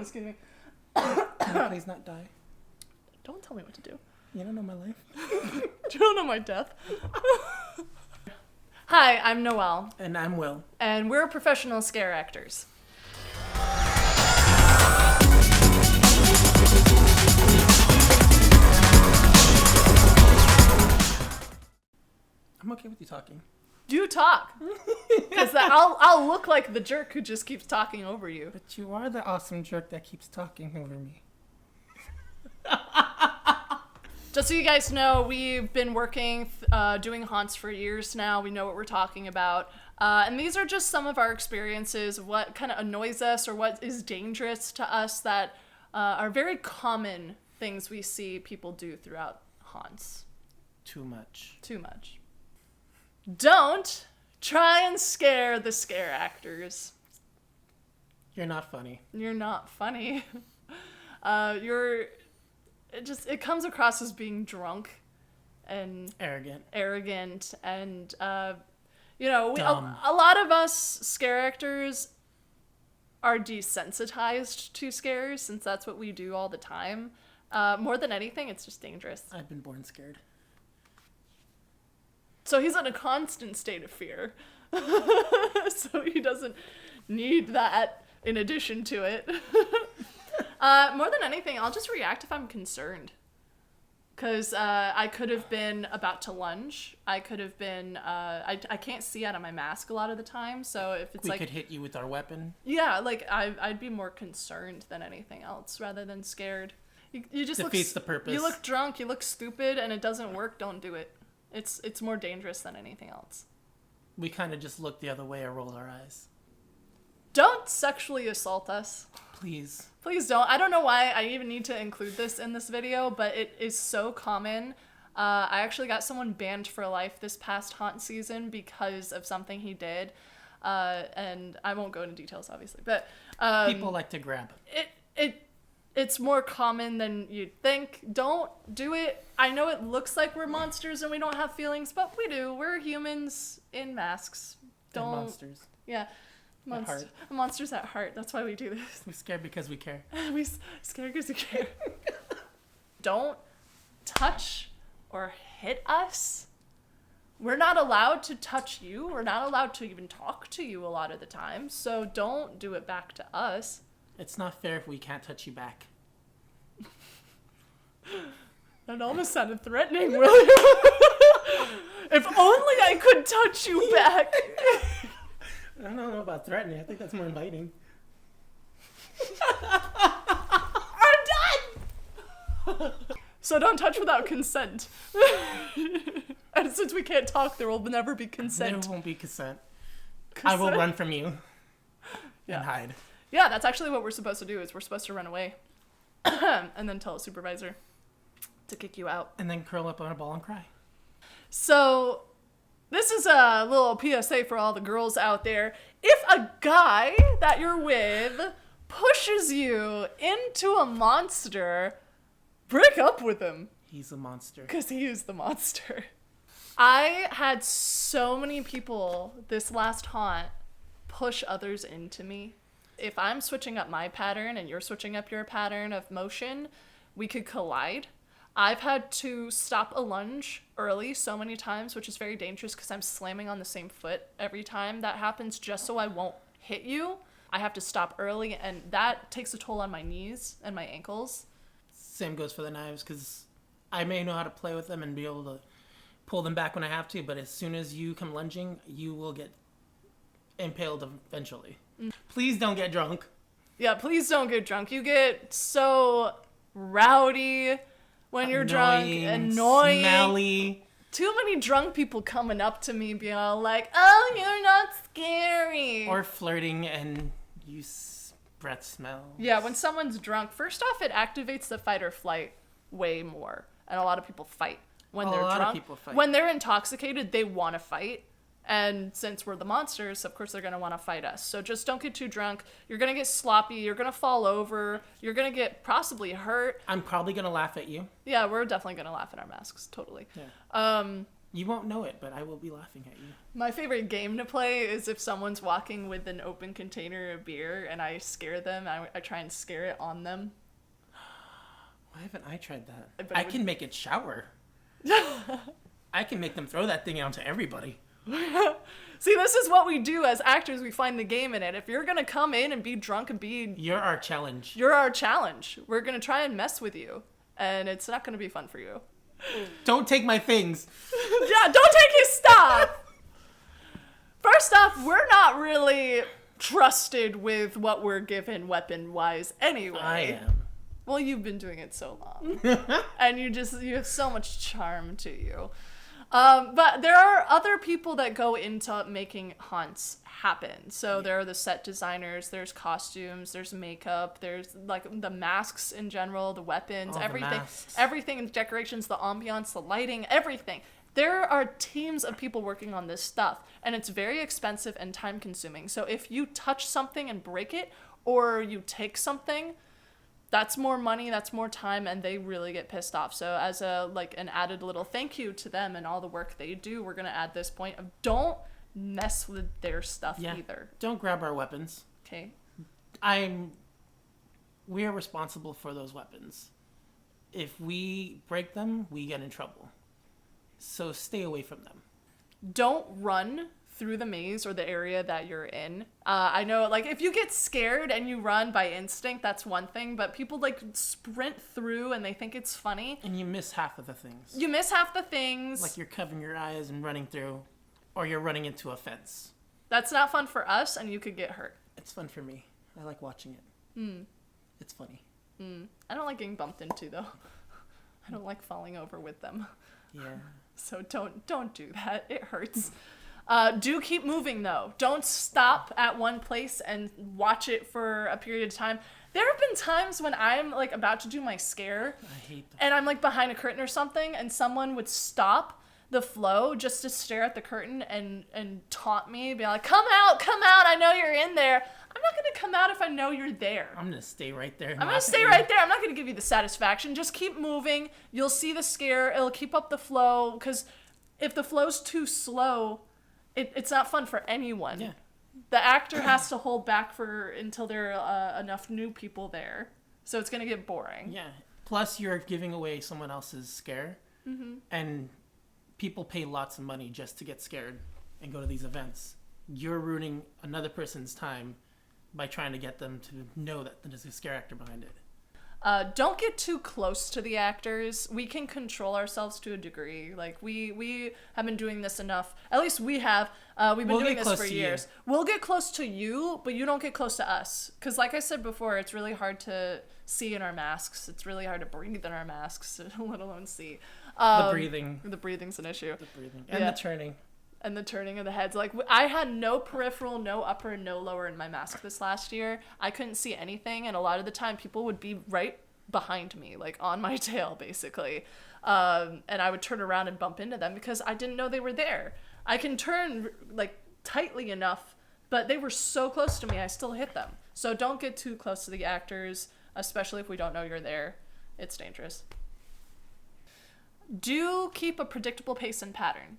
Excuse me. Can I please not die? Don't tell me what to do. You don't know my life. You don't know my death. Hi, I'm Noelle. And I'm Will. And we're professional scare actors. I'm okay with you talking. You talk. Because I'll look like the jerk who just keeps talking over you. But you are the awesome jerk that keeps talking over me. Just so you guys know, we've been working, doing haunts for years now. We know what we're talking about. And these are just some of our experiences, what kind of annoys us or what is dangerous to us that are very common things we see people do throughout haunts. Too much. Too much. Don't try and scare the scare actors. You're not funny. You're not funny. It comes across as being drunk and arrogant and a lot of us scare actors are desensitized to scares since that's what we do all the time. More than anything, it's just dangerous. I've been born scared. So he's in a constant state of fear. So he doesn't need that in addition to it. More than anything, I'll just react if I'm concerned. Because I could have been about to lunge. I could have been... I can't see out of my mask a lot of the time, so if it's we could hit you with our weapon. Yeah, I'd be more concerned than anything else rather than scared. You just defeats the purpose. You look drunk, you look stupid, and it doesn't work, don't do it. It's more dangerous than anything else. We kind of just look the other way or roll our eyes. Don't sexually assault us. Please. Please don't. I don't know why I even need to include this in this video, but it is so common. I actually got someone banned for life this past haunt season because of something he did. And I won't go into details, obviously, but... people like to grab. It's more common than you'd think. Don't do it. I know it looks like we're monsters and we don't have feelings, but we do. We're humans in masks. And monsters. Yeah. Monsters at heart. That's why we do this. We scare because we care. We scare because we care. Don't touch or hit us. We're not allowed to touch you. We're not allowed to even talk to you a lot of the time. So don't do it back to us. It's not fair if we can't touch you back. That almost sounded threatening, William. If only I could touch you back. I don't know about threatening. I think that's more inviting. I'm done! So don't touch without consent. And since we can't talk, there will never be consent. There won't be consent. I will run from you. Yeah. And hide. Yeah, that's actually what we're supposed to do, is we're supposed to run away. And then tell a supervisor to kick you out. And then curl up on a ball and cry. So, this is a little PSA for all the girls out there. If a guy that you're with pushes you into a monster, break up with him. He's a monster. Because he is the monster. I had so many people this last haunt push others into me. If I'm switching up my pattern and you're switching up your pattern of motion, we could collide. I've had to stop a lunge early so many times, which is very dangerous because I'm slamming on the same foot every time that happens just so I won't hit you. I have to stop early, and that takes a toll on my knees and my ankles. Same goes for the knives, because I may know how to play with them and be able to pull them back when I have to, but as soon as you come lunging, you will get impaled eventually. Please don't get drunk. Yeah, please don't get drunk. You get so rowdy when you're drunk. Annoying. Smelly. Too many drunk people coming up to me being all like, oh, you're not scary. Or flirting and you breath smell. Yeah, when someone's drunk, first off, it activates the fight or flight way more. And a lot of people fight when they're drunk. A lot of people fight. When they're intoxicated, they want to fight. And since we're the monsters, of course they're going to want to fight us. So just don't get too drunk. You're going to get sloppy. You're going to fall over. You're going to get possibly hurt. I'm probably going to laugh at you. Yeah, we're definitely going to laugh at our masks. Totally. Yeah. You won't know it, but I will be laughing at you. My favorite game to play is if someone's walking with an open container of beer and I scare them. I try and scare it on them. Why haven't I tried that? But I can make it shower. I can make them throw that thing out to everybody. See, this is what we do as actors. We find the game in it. If you're going to come in and be drunk and You're our challenge. You're our challenge. We're going to try and mess with you. And it's not going to be fun for you. Don't take my things. Yeah, don't take his stuff. First off, we're not really trusted with what we're given weapon-wise anyway. I am. Well, you've been doing it so long. And you have so much charm to you. But there are other people that go into making haunts happen. So there are the set designers, there's costumes, there's makeup, there's like the masks in general, the weapons, everything, the decorations, the ambiance, the lighting, everything. There are teams of people working on this stuff, and it's very expensive and time consuming. So if you touch something and break it, or you take something, that's more money, that's more time, and they really get pissed off. So as an added little thank you to them and all the work they do, we're going to add this point of don't mess with their stuff either. Don't grab our weapons. Okay. We are responsible for those weapons. If we break them, we get in trouble. So stay away from them. Don't run through the maze or the area that you're in. I know, like, if you get scared and you run by instinct, that's one thing, but people, like, sprint through and they think it's funny. And you miss half of the things. You miss half the things. Like you're covering your eyes and running through, or you're running into a fence. That's not fun for us, and you could get hurt. It's fun for me. I like watching it. It's funny. I don't like getting bumped into, though. I don't like falling over with them. Yeah. So don't do that. It hurts. Do keep moving, though. Don't stop at one place and watch it for a period of time. There have been times when I'm, like, about to do my scare. I hate that. And I'm, like, behind a curtain or something, and someone would stop the flow just to stare at the curtain and taunt me, be like, come out, I know you're in there. I'm not going to come out if I know you're there. I'm going to stay right there. I'm going to stay right there. I'm not going to give you the satisfaction. Just keep moving. You'll see the scare. It'll keep up the flow, because if the flow's too slow, it's not fun for anyone. Yeah. The actor has to hold back until there are enough new people there. So it's going to get boring. Yeah. Plus, you're giving away someone else's scare. Mm-hmm. And people pay lots of money just to get scared and go to these events. You're ruining another person's time by trying to get them to know that there's a scare actor behind it. Don't get too close to the actors. We can control ourselves to a degree. Like, we have been doing this enough. At least we have. We've been doing this for years. We'll get close to you, but you don't get close to us. Because like I said before, it's really hard to see in our masks. It's really hard to breathe in our masks, let alone see. The breathing. The breathing's an issue. The breathing. And the turning. And the turning of the heads. Like, I had no peripheral, no upper, and no lower in my mask this last year. I couldn't see anything, and a lot of the time people would be right behind me, like on my tail, basically. And I would turn around and bump into them because I didn't know they were there. I can turn, like, tightly enough, but they were so close to me, I still hit them. So don't get too close to the actors, especially if we don't know you're there. It's dangerous. Do keep a predictable pace and pattern.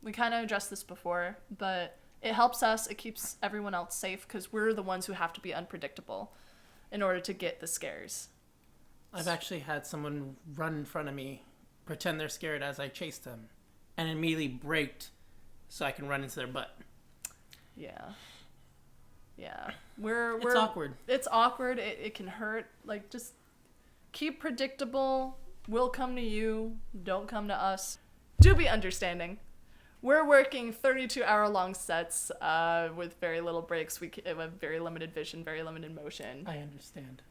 We kind of addressed this before, but it helps us. It keeps everyone else safe because we're the ones who have to be unpredictable in order to get the scares. I've actually had someone run in front of me, pretend they're scared as I chased them, and immediately braked so I can run into their butt. Yeah. We're It's awkward. It's awkward. It can hurt. Like, just keep predictable. We'll come to you. Don't come to us. Do be understanding. We're working 32-hour-long sets with very little breaks. We have very limited vision, very limited motion. I understand.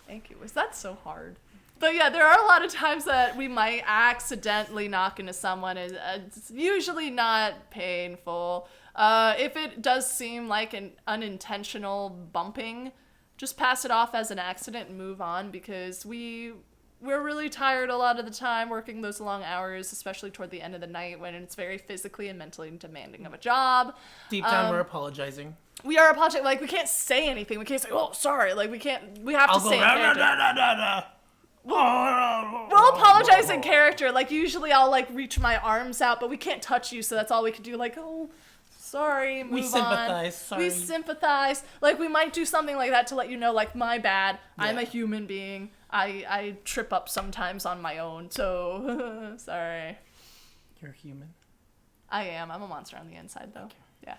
Thank you. Was that so hard? But yeah, there are a lot of times that we might accidentally knock into someone. It's usually not painful. If it does seem like an unintentional bumping, just pass it off as an accident and move on, because we're really tired a lot of the time working those long hours, especially toward the end of the night when it's very physically and mentally demanding of a job. Deep down, we're apologizing. We are apologetic. Like, we can't say anything. We can't say, oh, sorry. Like, we have to say it. We'll apologize in character. Like, usually I'll, like, reach my arms out, but we can't touch you, so that's all we can do. Like, oh, sorry, move on. We sympathize, sorry. We sympathize. Like, we might do something like that to let you know, like, my bad. Yeah. I'm a human being. I trip up sometimes on my own, so sorry. You're human. I am. I'm a monster on the inside, though. Yeah.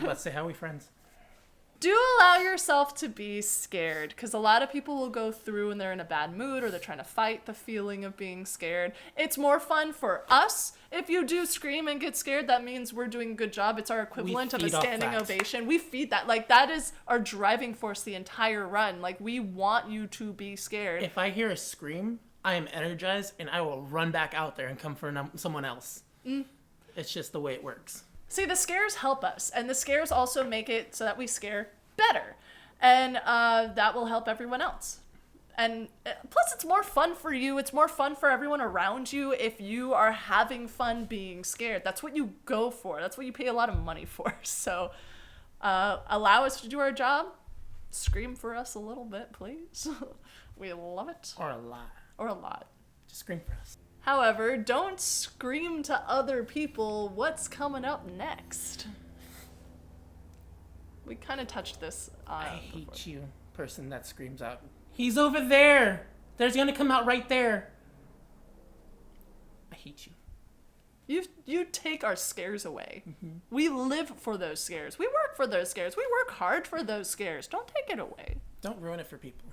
Let's say, how are we friends? Do allow yourself to be scared, because a lot of people will go through and they're in a bad mood or they're trying to fight the feeling of being scared. It's more fun for us. If you do scream and get scared, that means we're doing a good job. It's our equivalent of a standing ovation. We feed that. Like, that is our driving force the entire run. Like, we want you to be scared. If I hear a scream, I am energized and I will run back out there and come for someone else. It's just the way it works. See, the scares help us, and the scares also make it so that we scare better, and that will help everyone else. And plus, it's more fun for you. It's more fun for everyone around you if you are having fun being scared. That's what you go for. That's what you pay a lot of money for. So allow us to do our job. Scream for us a little bit, please. We love it. Or a lot. Or a lot. Just scream for us. However, don't scream to other people what's coming up next. We kind of touched this I hate you, person that screams out, "He's over there! There's gonna come out right there!" I hate you. You take our scares away. Mm-hmm. We live for those scares. We work for those scares. We work hard for those scares. Don't take it away. Don't ruin it for people.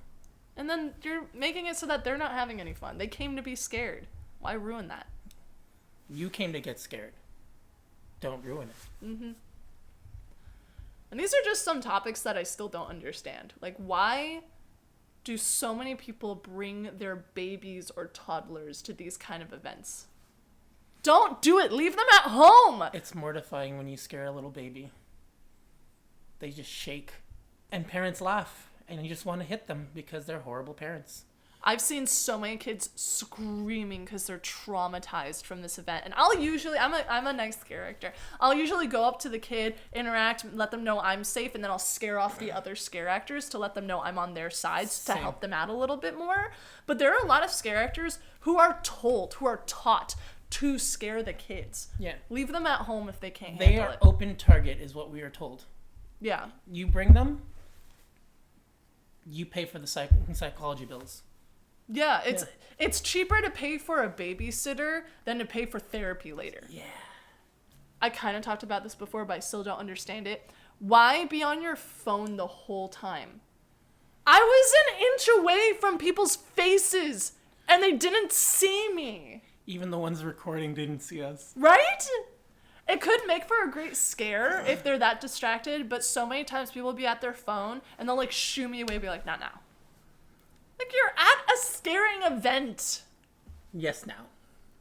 And then you're making it so that they're not having any fun. They came to be scared. Why ruin that? You came to get scared. Don't ruin it. Mm-hmm. And these are just some topics that I still don't understand. Like, why do so many people bring their babies or toddlers to these kind of events? Don't do it. Leave them at home. It's mortifying when you scare a little baby. They just shake. And parents laugh. And you just want to hit them because they're horrible parents. I've seen so many kids screaming because they're traumatized from this event. And I'm a nice character. I'll usually go up to the kid, interact, let them know I'm safe, and then I'll scare off the other Scareactors to let them know I'm on their sides to help them out a little bit more. But there are a lot of Scareactors who are taught to scare the kids. Yeah. Leave them at home if they can't handle it. They are open target is what we are told. Yeah. You bring them, you pay for the psychology bills. Yeah, it's cheaper to pay for a babysitter than to pay for therapy later. Yeah. I kind of talked about this before, but I still don't understand it. Why be on your phone the whole time? I was an inch away from people's faces, and they didn't see me. Even the ones recording didn't see us. Right? It could make for a great scare if they're that distracted, but so many times people will be at their phone, and they'll, like, shoo me away and be like, not now. Like, you're at a scaring event. Yes, now.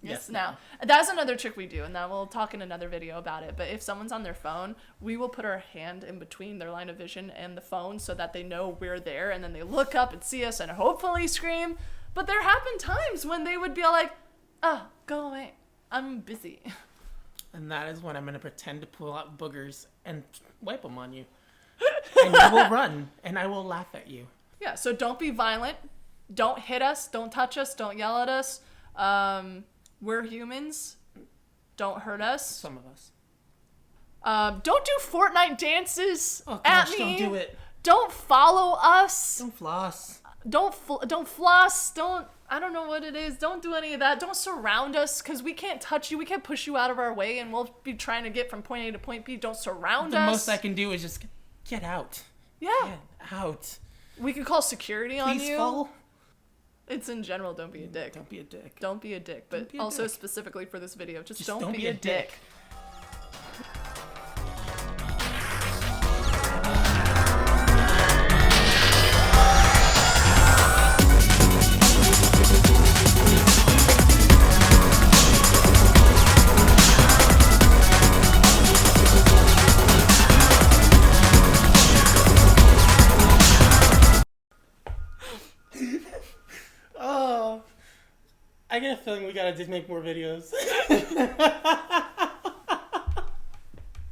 Yes, now. That's another trick we do, and then we'll talk in another video about it. But if someone's on their phone, we will put our hand in between their line of vision and the phone so that they know we're there, and then they look up and see us and hopefully scream. But there have been times when they would be like, oh, go away. I'm busy. And that is when I'm going to pretend to pull out boogers and wipe them on you. And you will run, and I will laugh at you. Yeah, so don't be violent. Don't hit us. Don't touch us. Don't yell at us. We're humans. Don't hurt us. Some of us. Don't do Fortnite dances at at me. Don't do it. Don't follow us. Don't floss. Don't floss. I don't know what it is. Don't do any of that. Don't surround us because we can't touch you. We can't push you out of our way, and we'll be trying to get from point A to point B. Don't surround us. The most I can do is just get out. Yeah. Get out. We could call security on you. Please fall. It's in general, don't be a dick. Don't be a dick. Don't be a dick. But also specifically for this video, just don't be a dick. I get a feeling we gotta just make more videos.